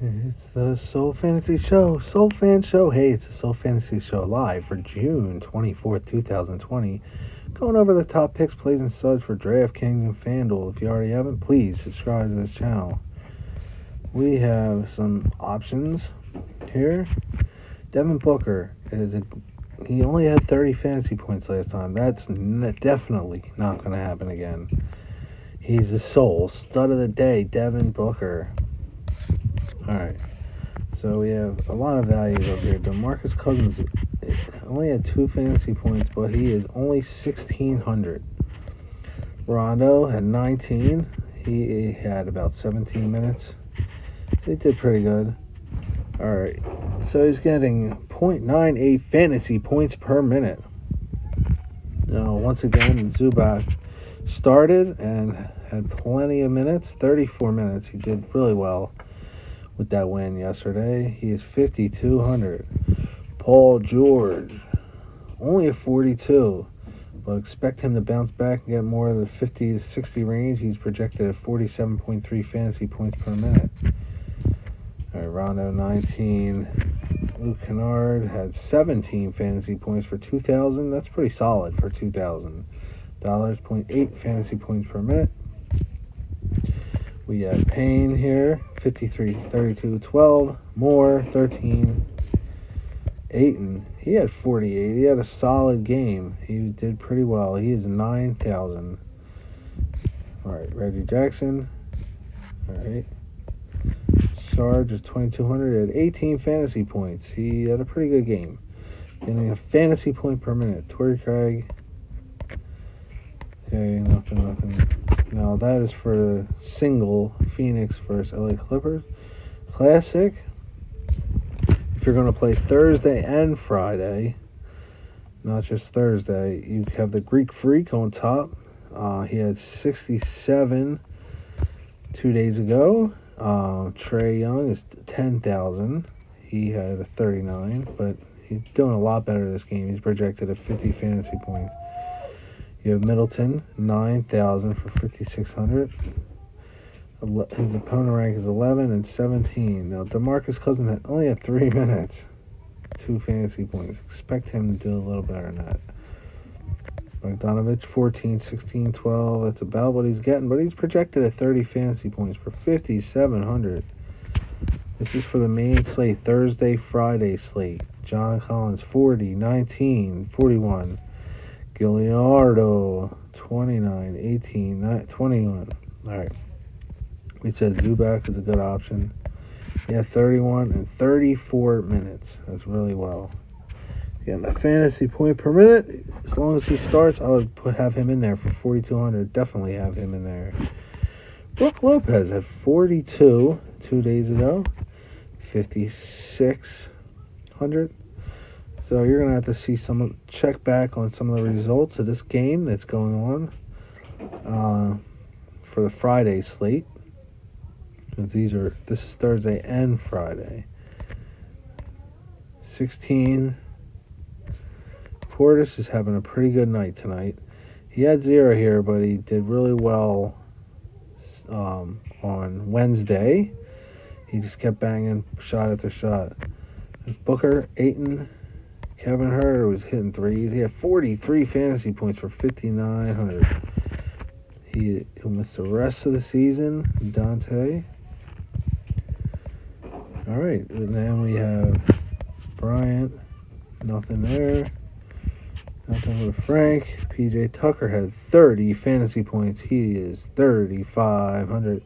It's the Soul Fantasy Show, Soul Fan Show. Hey, it's the Soul Fantasy Show live for June 24th, 2020. Going over the top picks, plays, and studs for Draftkings and Fanduel. If you already haven't, please subscribe to this channel. We have some options here. Devin Booker he only had 30 fantasy points last time. That's definitely not going to happen again. He's the Soul stud of the day, Devin Booker. Alright, so we have a lot of values up here. DeMarcus Cousins only had 2 fantasy points, but he is only 1,600. Rondo had 19. He had about 17 minutes. So he did pretty good. Alright, so he's getting 0.98 fantasy points per minute. Now, once again, Zubac started and had plenty of minutes, 34 minutes. He did really well with that win yesterday. He is 5,200. Paul George, only a 42, but expect him to bounce back and get more of the 50 to 60 range. He's projected at 47.3 fantasy points per minute. All right, Rondo 19. Luke Kennard had 17 fantasy points for 2,000. That's pretty solid for $2,000. 0.8 fantasy points per minute. We have Payne here, 53, 32, 12. Moore, 13. Ayton, he had 48. He had a solid game. He did pretty well. He is 9,000. All right, Reggie Jackson. All right. Sarge is 2,200. He had 18 fantasy points. He had a pretty good game. Getting a fantasy point per minute. Torrey Craig. Okay, nothing. Now that is for the single Phoenix versus LA Clippers. Classic. If you're going to play Thursday and Friday, not just Thursday, you have the Greek Freak on top. He had 67 2 days ago. Trae Young is 10,000. He had a 39, but he's doing a lot better this game. He's projected at 50 fantasy points. You have Middleton, 9,000 for 5,600. His opponent rank is 11 and 17. Now, DeMarcus Cousins only had 3 minutes, 2 fantasy points. Expect him to do a little better than that. Bogdanovich, 14, 16, 12. That's about what he's getting, but he's projected at 30 fantasy points for 5,700. This is for the main slate, Thursday, Friday slate. John Collins, 40, 19, 41. Giuliardo, 29, 18, 21. All right. We said Zubac is a good option. He had 31 and 34 minutes. That's really well. Getting the fantasy point per minute. As long as he starts, I would have him in there for 4,200. Definitely have him in there. Brook Lopez had 42 2 days ago. 5,600. So you're going to have to see check back on some of the results of this game that's going on for the Friday slate. Because this is Thursday and Friday. 16. Portis is having a pretty good night tonight. He had 0 here, but he did really well on Wednesday. He just kept banging shot after shot. Booker, Ayton, Kevin Huerter was hitting threes. He had 43 fantasy points for 5,900. He'll miss the rest of the season. Dante. All right, and then we have Bryant. Nothing there. Nothing with Frank. PJ Tucker had 30 fantasy points. He is 3,500.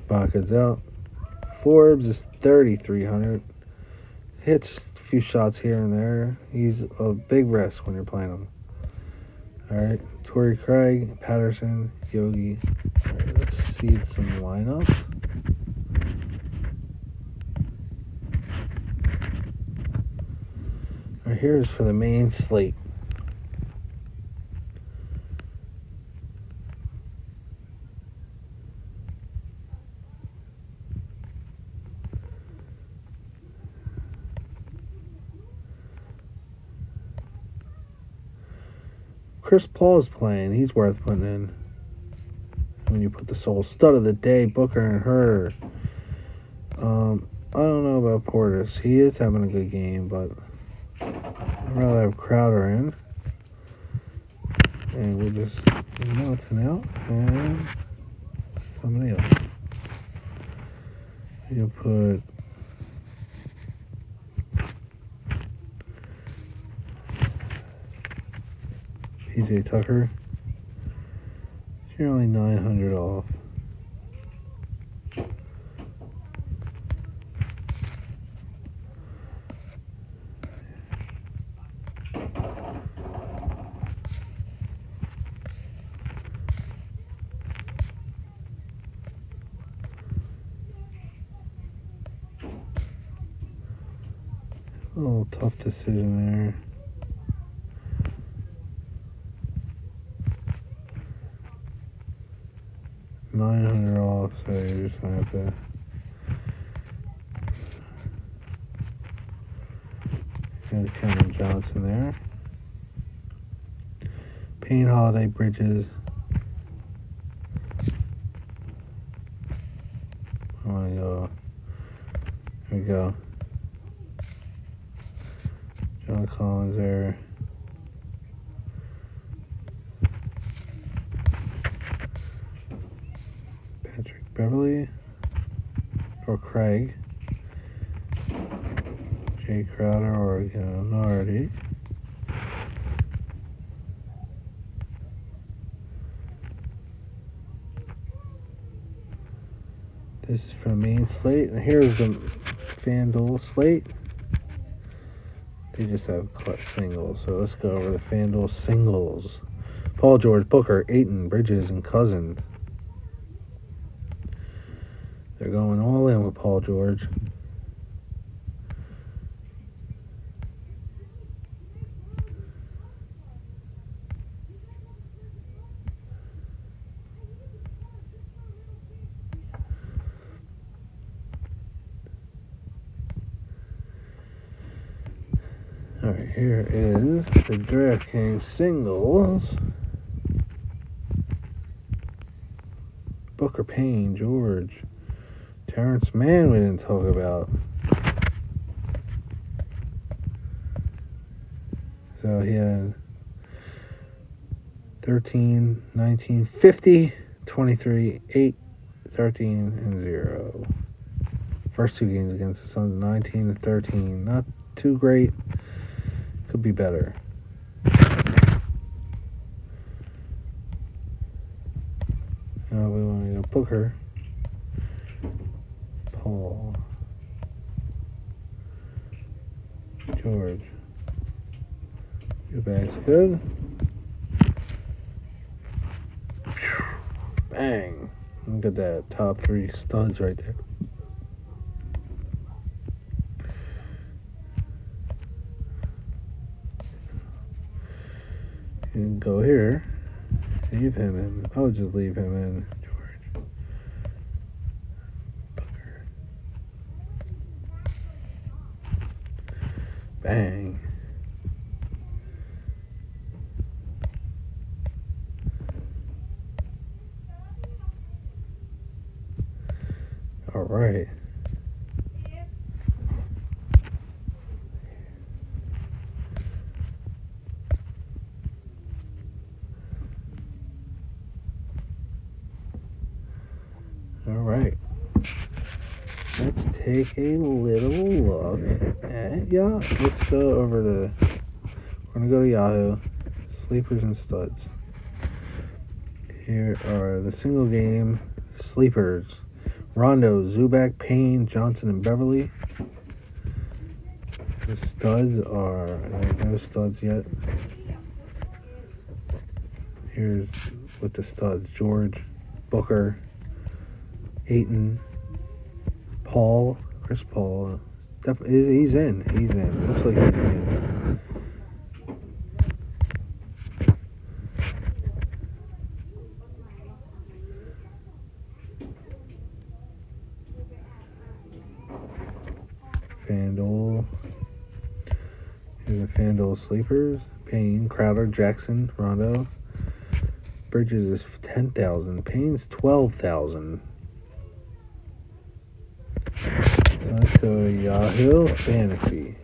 Baca's out. Forbes is 3,300. Hits a few shots here and there. He's a big risk when you're playing him. All right, Torrey Craig, Patterson, Yogi. All right, let's see some lineups. All right, here's for the main slate. Chris Paul's playing. He's worth putting in. when you put the sole stud of the day, Booker and her. I don't know about Portis. He is having a good game, but I'd rather have Crowder in. And we'll just Melton out and somebody else. You'll put PJ Tucker. You're only 900 off. A little tough decision there. $900 off, so you're just gonna have to get Cameron Johnson there. Payne, Holiday, Bridges. I wanna go. There we go. John Collins there. Patrick Beverly or Craig. Jay Crowder or Nardi. This is from main slate, and here's the FanDuel slate. They just have singles, so let's go over the FanDuel singles. Paul George, Booker, Ayton, Bridges, and Cousins. They're going all in with Paul George. Alright, here is the Draftkings singles. Booker, Payne, George. Terrence Mann we didn't talk about. So he had 13, 19, 50, 23, 8, 13, and 0. First two games against the Suns, 19 and 13. Not too great. Could be better. Now we want to go Booker, Paul, George. Your bag's good. Bang. Look at that. Top 3 studs right there. You can go here. Leave him in. I'll just leave him in. George. Booker. Bang. All right. All right. Let's take a little look at Let's go over we're gonna go to Yahoo. Sleepers and studs. Here are the single game sleepers. Rondo, Zubac, Payne, Johnson, and Beverly. The studs are, no studs yet. Here's with the studs. George, Booker, Ayton, Paul, Chris Paul. He's in. Looks like he's in. FanDuel. Here's the FanDuel sleepers. Payne, Crowder, Jackson, Rondo, Bridges is 10,000. Payne's 12,000. So let's go to Yahoo Fantasy.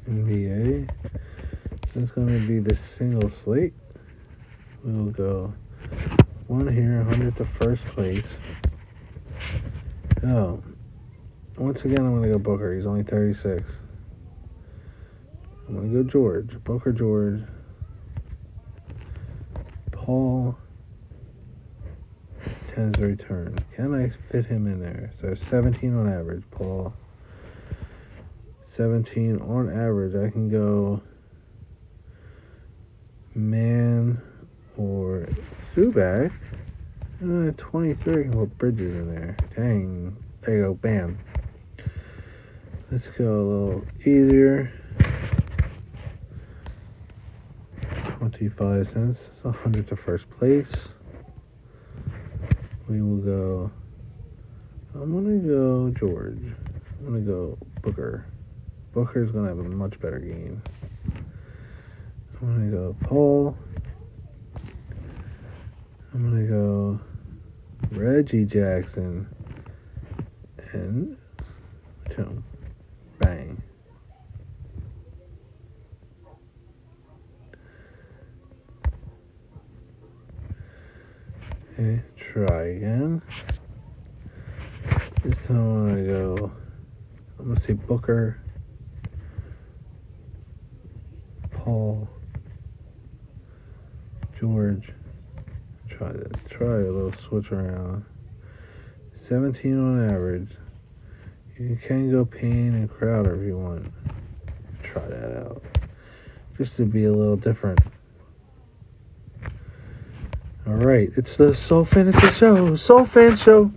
NBA. That's going to be the single slate. We'll go one here, 100 to first place. Oh, once again, I'm going to go Booker. He's only 36. I'm going to go George. Booker, George. Paul. 10's the return. Can I fit him in there? So 17 on average, Paul. 17 on average. I can go Man or Zubac. And then 23, I can put Bridges in there. Dang. There you go. Bam. Let's go a little easier. 25 cents. It's 100 to first place. We will go. I'm going to go George. I'm going to go Booker. Booker's going to have a much better game. I'm going to go Paul. I'm going to go Reggie Jackson. And Tim. Bang. Okay, try again. This time I'm going to go. I'm going to say Booker. Paul, George. Try a little switch around. 17 on average. You can go Payne and Crowder if you want. Try that out. Just to be a little different. Alright, it's the Soul Fantasy Show. Soul Fan Show.